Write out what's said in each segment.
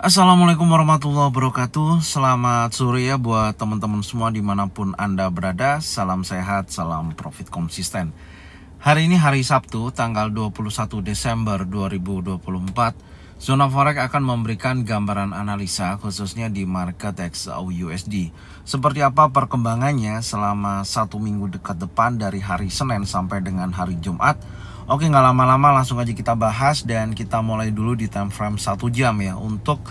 Assalamualaikum warahmatullahi wabarakatuh. Selamat sore ya buat teman-teman semua dimanapun Anda berada. Salam sehat, salam profit konsisten. Hari ini hari Sabtu tanggal 21 Desember 2024. Zona Forex akan memberikan gambaran analisa khususnya di market XAU-USD. Seperti apa perkembangannya selama satu minggu dekat depan dari hari Senin sampai dengan hari Jumat. Oke, nggak lama-lama langsung aja kita bahas dan kita mulai dulu di time frame 1 jam ya untuk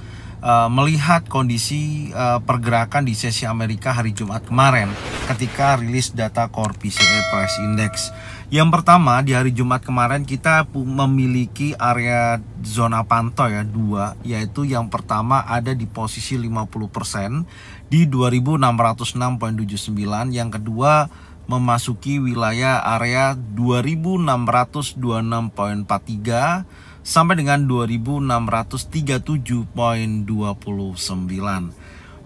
melihat kondisi pergerakan di sesi Amerika hari Jumat kemarin ketika rilis data Core PCE Price Index. Yang pertama di hari Jumat kemarin kita memiliki area zona pantau ya dua, yaitu yang pertama ada di posisi 50% di 2606.79, yang kedua memasuki wilayah area 2626.43 sampai dengan 2637.29.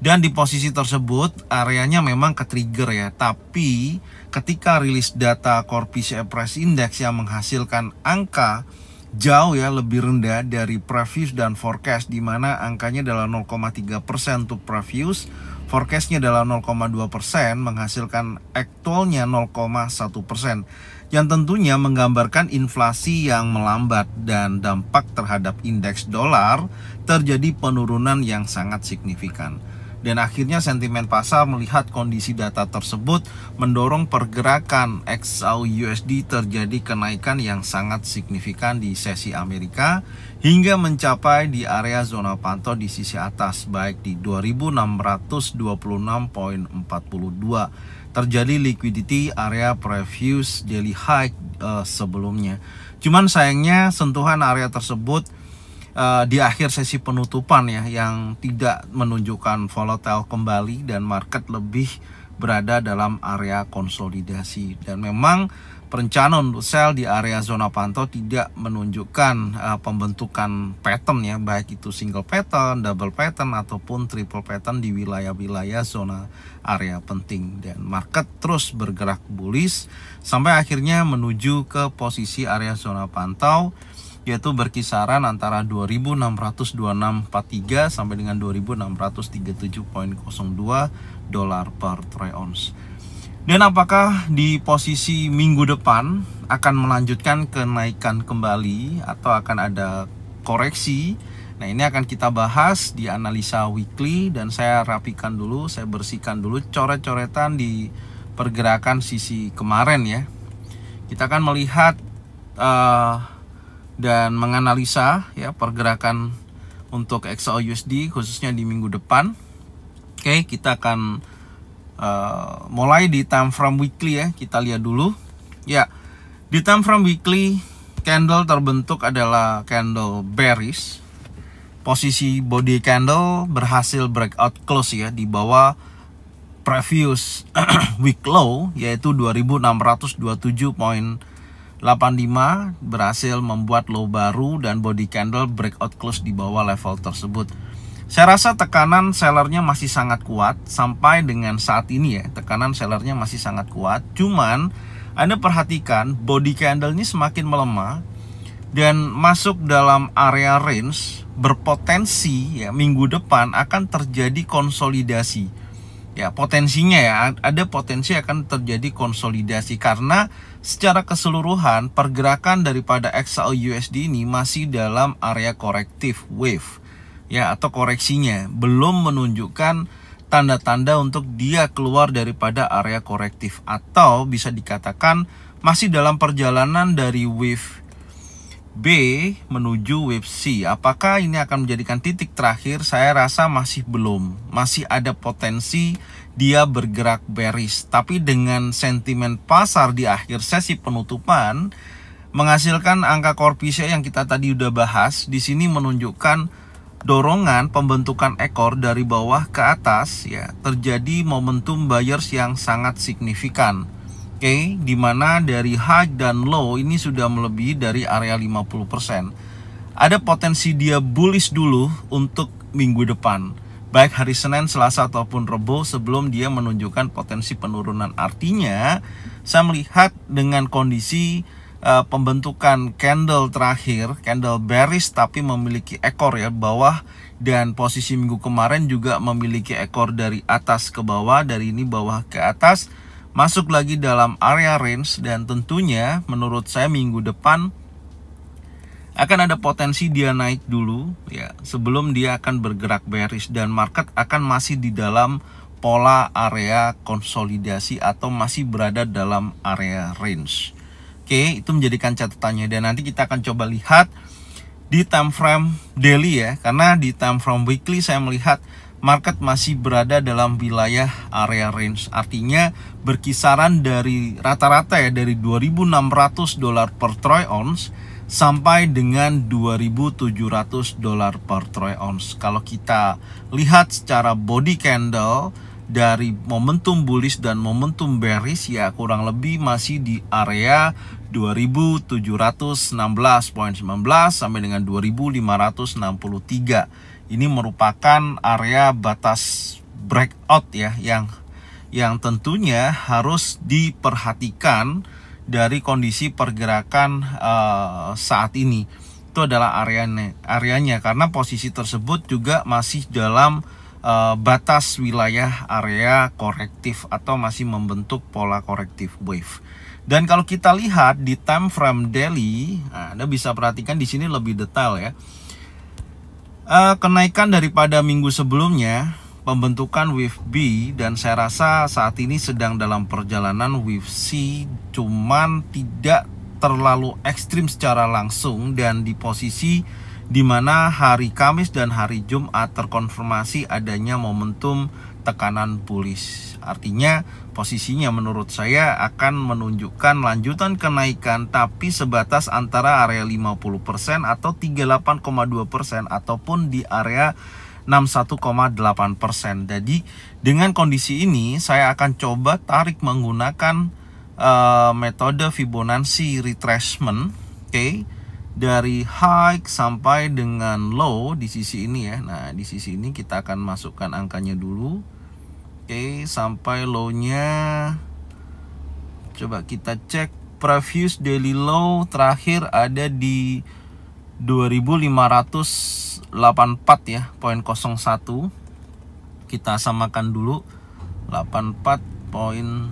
Dan di posisi tersebut areanya memang ke-trigger ya, tapi ketika rilis data Core PCE Price Index yang menghasilkan angka jauh ya lebih rendah dari previous dan forecast, di mana angkanya adalah 0,3% untuk previous, forecastnya adalah 0,2%, menghasilkan aktualnya 0,1%, yang tentunya menggambarkan inflasi yang melambat dan dampak terhadap indeks dolar terjadi penurunan yang sangat signifikan. Dan akhirnya sentimen pasar melihat kondisi data tersebut mendorong pergerakan XAU-USD terjadi kenaikan yang sangat signifikan di sesi Amerika hingga mencapai di area zona pantau di sisi atas baik di 2626.42. Terjadi liquidity area previous daily high sebelumnya. Cuman sayangnya sentuhan area tersebut di akhir sesi penutupan ya, yang tidak menunjukkan volatile kembali dan market lebih berada dalam area konsolidasi. Dan memang perencanaan untuk sell di area zona pantau tidak menunjukkan pembentukan pattern ya, baik itu single pattern, double pattern ataupun triple pattern di wilayah-wilayah zona area penting. Dan market terus bergerak bullish sampai akhirnya menuju ke posisi area zona pantau, yaitu berkisaran antara 2626.43 sampai dengan 2637.02 dolar per troy ounce. Dan apakah di posisi minggu depan akan melanjutkan kenaikan kembali atau akan ada koreksi? Nah, ini akan kita bahas di analisa weekly, dan saya rapikan dulu, saya bersihkan dulu coret-coretan di pergerakan sisi kemarin ya. Kita akan melihat dan menganalisa ya pergerakan untuk XAU-USD khususnya di minggu depan. Oke, kita akan mulai di time frame weekly ya. Kita lihat dulu ya. Di time frame weekly, candle terbentuk adalah candle bearish. Posisi body candle berhasil breakout close ya di bawah previous week low, yaitu 2627.85, berhasil membuat low baru dan body candle breakout close di bawah level tersebut. Saya rasa tekanan sellernya masih sangat kuat sampai dengan saat ini ya. Tekanan sellernya masih sangat kuat. Cuman Anda perhatikan body candle ini semakin melemah dan masuk dalam area range, berpotensi ya minggu depan akan terjadi konsolidasi. Ya, potensinya ya, ada potensi akan terjadi konsolidasi karena secara keseluruhan pergerakan daripada XAU-USD ini masih dalam area corrective wave ya, atau koreksinya belum menunjukkan tanda-tanda untuk dia keluar daripada area korektif, atau bisa dikatakan masih dalam perjalanan dari wave B menuju wave C. Apakah ini akan menjadikan titik terakhir? Saya rasa masih belum. Masih ada potensi dia bergerak bearish. Tapi dengan sentimen pasar di akhir sesi penutupan menghasilkan angka core PCE yang kita tadi udah bahas, di sini menunjukkan dorongan pembentukan ekor dari bawah ke atas ya. Terjadi momentum buyers yang sangat signifikan. Oke, dimana dari high dan low ini sudah melebihi dari area 50%. Ada potensi dia bullish dulu untuk minggu depan, baik hari Senin, Selasa ataupun Rebo, sebelum dia menunjukkan potensi penurunan. Artinya saya melihat dengan kondisi pembentukan candle terakhir, candle bearish tapi memiliki ekor ya bawah, dan posisi minggu kemarin juga memiliki ekor dari atas ke bawah, dari ini bawah ke atas, masuk lagi dalam area range, dan tentunya menurut saya minggu depan akan ada potensi dia naik dulu ya sebelum dia akan bergerak bearish, dan market akan masih di dalam pola area konsolidasi atau masih berada dalam area range. Oke, itu menjadikan catatannya, dan nanti kita akan coba lihat di time frame daily ya, karena di time frame weekly saya melihat market masih berada dalam wilayah area range, artinya berkisaran dari rata-rata ya dari $2.600 per troy ounce sampai dengan $2.700 per troy ounce. Kalau kita lihat secara body candle dari momentum bullish dan momentum bearish ya kurang lebih masih di area 2.716.19 sampai dengan 2.563. Ini merupakan area batas breakout ya yang tentunya harus diperhatikan dari kondisi pergerakan saat ini. Itu adalah areanya karena posisi tersebut juga masih dalam batas wilayah area korektif atau masih membentuk pola korektif wave. Dan kalau kita lihat di time frame daily, Anda bisa perhatikan di sini lebih detail ya. Kenaikan daripada minggu sebelumnya, pembentukan wave B, dan saya rasa saat ini sedang dalam perjalanan wave C, cuman tidak terlalu ekstrim secara langsung, dan di posisi di mana hari Kamis dan hari Jumat terkonfirmasi adanya momentum tekanan bullish. Artinya posisinya menurut saya akan menunjukkan lanjutan kenaikan tapi sebatas antara area 50% atau 38,2% ataupun di area 61,8%. Jadi dengan kondisi ini saya akan coba tarik menggunakan metode Fibonacci retracement, oke, dari high sampai dengan low di sisi ini ya. Nah di sisi ini kita akan masukkan angkanya dulu, oke, sampai low-nya coba kita cek. Previous daily low terakhir ada di 2584 ya, 0.01. Kita samakan dulu 84.016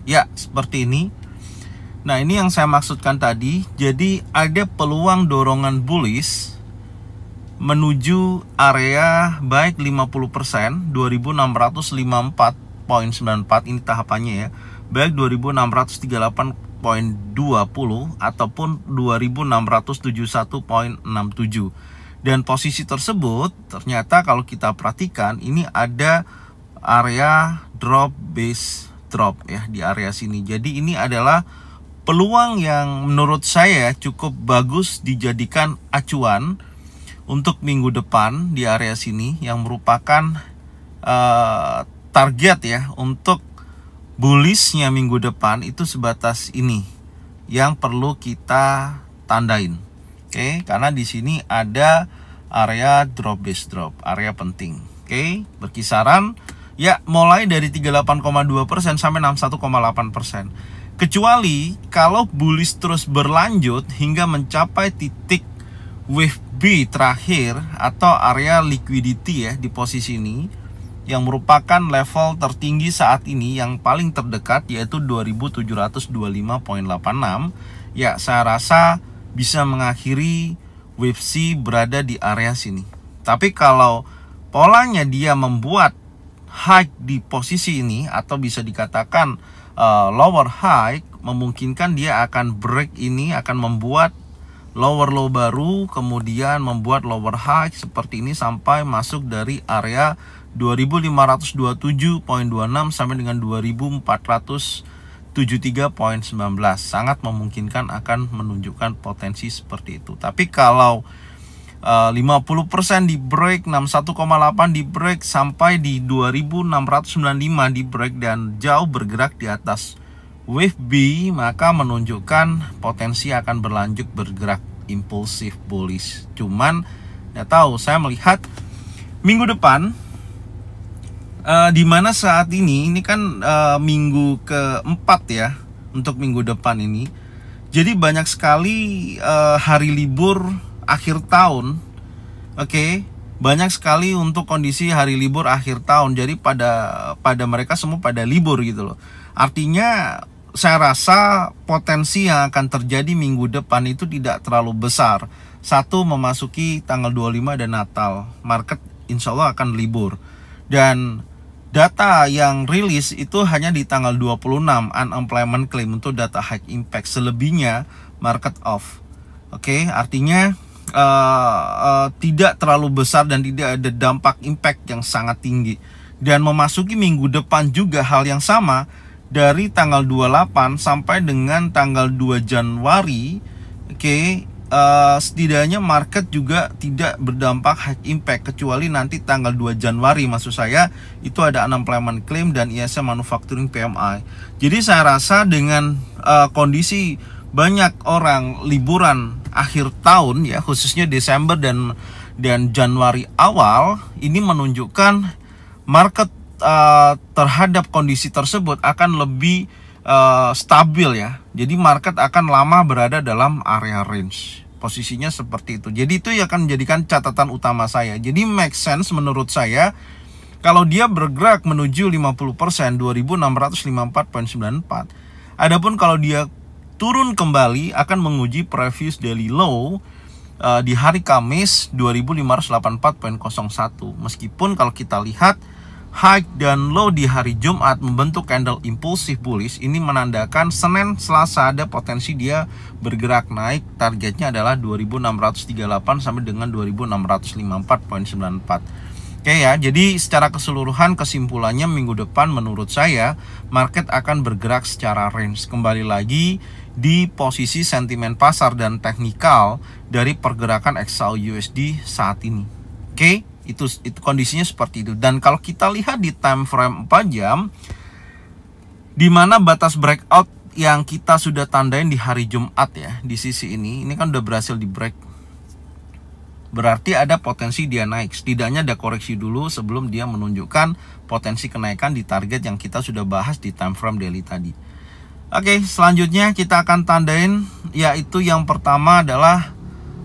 ya, seperti ini. Nah ini yang saya maksudkan tadi. Jadi ada peluang dorongan bullish menuju area baik 50% 2654.94, ini tahapannya ya, baik 2638.20 ataupun 2671.67. Dan posisi tersebut ternyata kalau kita perhatikan ini ada area drop base drop ya di area sini. Jadi ini adalah peluang yang menurut saya cukup bagus dijadikan acuan untuk minggu depan di area sini, yang merupakan target ya untuk bullishnya minggu depan. Itu sebatas ini yang perlu kita tandain, oke, karena di sini ada area drop base drop, area penting, oke, berkisaran ya mulai dari 38,2% sampai 61,8%. Kecuali kalau bullish terus berlanjut hingga mencapai titik wave B terakhir atau area liquidity ya di posisi ini, yang merupakan level tertinggi saat ini yang paling terdekat yaitu 2725.86. Ya saya rasa bisa mengakhiri wave C berada di area sini. Tapi kalau polanya dia membuat high di posisi ini atau bisa dikatakan lower high, memungkinkan dia akan break ini, akan membuat lower low baru, kemudian membuat lower high seperti ini sampai masuk dari area 2527.26 sampai dengan 2473.19. Sangat memungkinkan akan menunjukkan potensi seperti itu. Tapi kalau 50% di break, 61,8 di break sampai di 2695 di break dan jauh bergerak di atas wave B, maka menunjukkan potensi akan berlanjut bergerak impulsif bullish. Cuman ya tahu, saya melihat minggu depan di mana saat ini kan minggu keempat ya, untuk minggu depan ini. Jadi banyak sekali hari libur akhir tahun. Oke, banyak sekali untuk kondisi hari libur akhir tahun. Jadi pada mereka semua pada libur gitu loh. Artinya saya rasa potensi yang akan terjadi minggu depan itu tidak terlalu besar. Satu, memasuki tanggal 25 dan Natal, market insya Allah akan libur. Dan data yang rilis itu hanya di tanggal 26, unemployment claim untuk data high impact. Selebihnya market off. Oke, artinya tidak terlalu besar dan tidak ada dampak impact yang sangat tinggi. Dan memasuki minggu depan juga hal yang sama, dari tanggal 28 sampai dengan tanggal 2 Januari. Oke, setidaknya market juga tidak berdampak high impact, kecuali nanti tanggal 2 Januari maksud saya itu ada unemployment claim dan ISM manufacturing PMI. Jadi saya rasa dengan kondisi banyak orang liburan akhir tahun ya, khususnya Desember dan Januari awal, ini menunjukkan market terhadap kondisi tersebut akan lebih stabil ya. Jadi market akan lama berada dalam area range. Posisinya seperti itu. Jadi itu yang akan menjadikan catatan utama saya. Jadi make sense menurut saya kalau dia bergerak menuju 50%, 2654.94. Adapun kalau dia turun kembali akan menguji previous daily low di hari Kamis 2584.01. Meskipun kalau kita lihat high dan low di hari Jumat membentuk candle impulsif bullish, ini menandakan Senin Selasa ada potensi dia bergerak naik. Targetnya adalah 2638 sampai dengan 2654.94. Oke ya, jadi secara keseluruhan kesimpulannya minggu depan menurut saya market akan bergerak secara range. Kembali lagi di posisi sentimen pasar dan teknikal dari pergerakan XAU USD saat ini. Oke, itu kondisinya seperti itu. Dan kalau kita lihat di time frame 4 jam, di mana batas breakout yang kita sudah tandain di hari Jumat ya, di sisi ini kan udah berhasil di break. Berarti ada potensi dia naik. Setidaknya ada koreksi dulu sebelum dia menunjukkan potensi kenaikan di target yang kita sudah bahas di time frame daily tadi. Oke, selanjutnya kita akan tandain, yaitu yang pertama adalah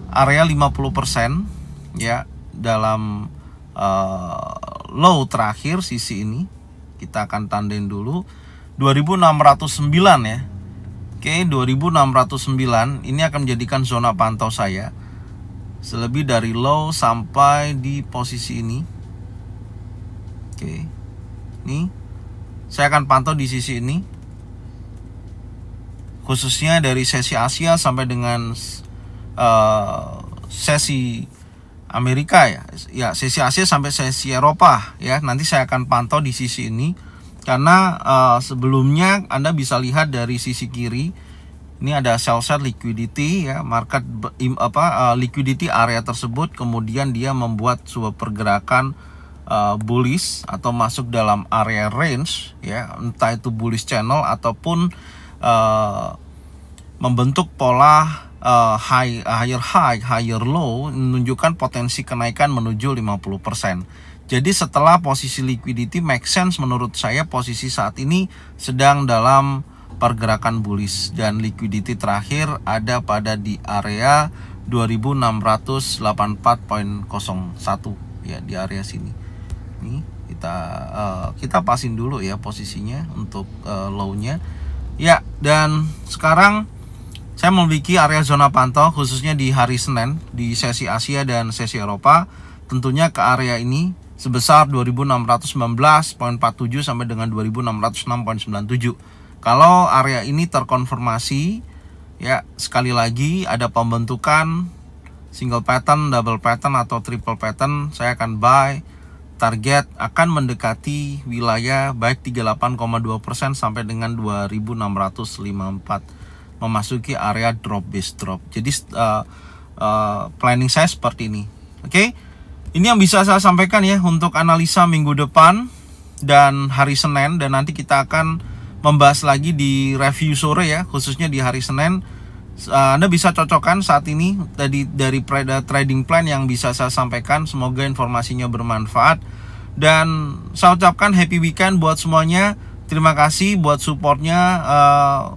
area 50% ya, dalam low terakhir sisi ini. Kita akan tandain dulu 2609 ya. Oke, 2609 ini akan menjadikan zona pantau saya. Selebih dari low sampai di posisi ini. Oke. Ini saya akan pantau di sisi ini. Khususnya dari sesi Asia sampai dengan sesi Amerika ya, sesi Asia sampai sesi Eropa ya. Nanti saya akan pantau di sisi ini karena sebelumnya Anda bisa lihat dari sisi kiri ini ada sell side liquidity ya, market liquidity area tersebut, kemudian dia membuat sebuah pergerakan bullish atau masuk dalam area range ya, entah itu bullish channel ataupun membentuk pola higher high, higher low, menunjukkan potensi kenaikan menuju 50%. Jadi setelah posisi liquidity make sense menurut saya posisi saat ini sedang dalam pergerakan bullish dan liquidity terakhir ada pada di area 2684.01 ya, di area sini. Nih kita pasin dulu ya posisinya untuk low-nya. Ya, dan sekarang saya memiliki area zona pantau khususnya di hari Senin di sesi Asia dan sesi Eropa. Tentunya ke area ini sebesar 2619.47 sampai dengan 2606.97. Kalau area ini terkonfirmasi ya, sekali lagi ada pembentukan single pattern, double pattern atau triple pattern, saya akan buy. Target akan mendekati wilayah baik 38,2% sampai dengan 2654, memasuki area drop base drop. Jadi planning saya seperti ini. Oke, ini yang bisa saya sampaikan ya untuk analisa minggu depan dan hari Senin, dan nanti kita akan membahas lagi di review sore ya, khususnya di hari Senin. Anda bisa cocokkan saat ini dari trading plan yang bisa saya sampaikan. Semoga informasinya bermanfaat dan saya ucapkan happy weekend buat semuanya. Terima kasih buat supportnya.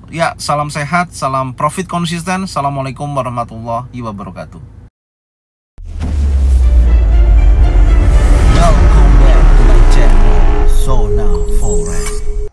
Ya, salam sehat, salam profit konsisten. Assalamualaikum warahmatullahi wabarakatuh.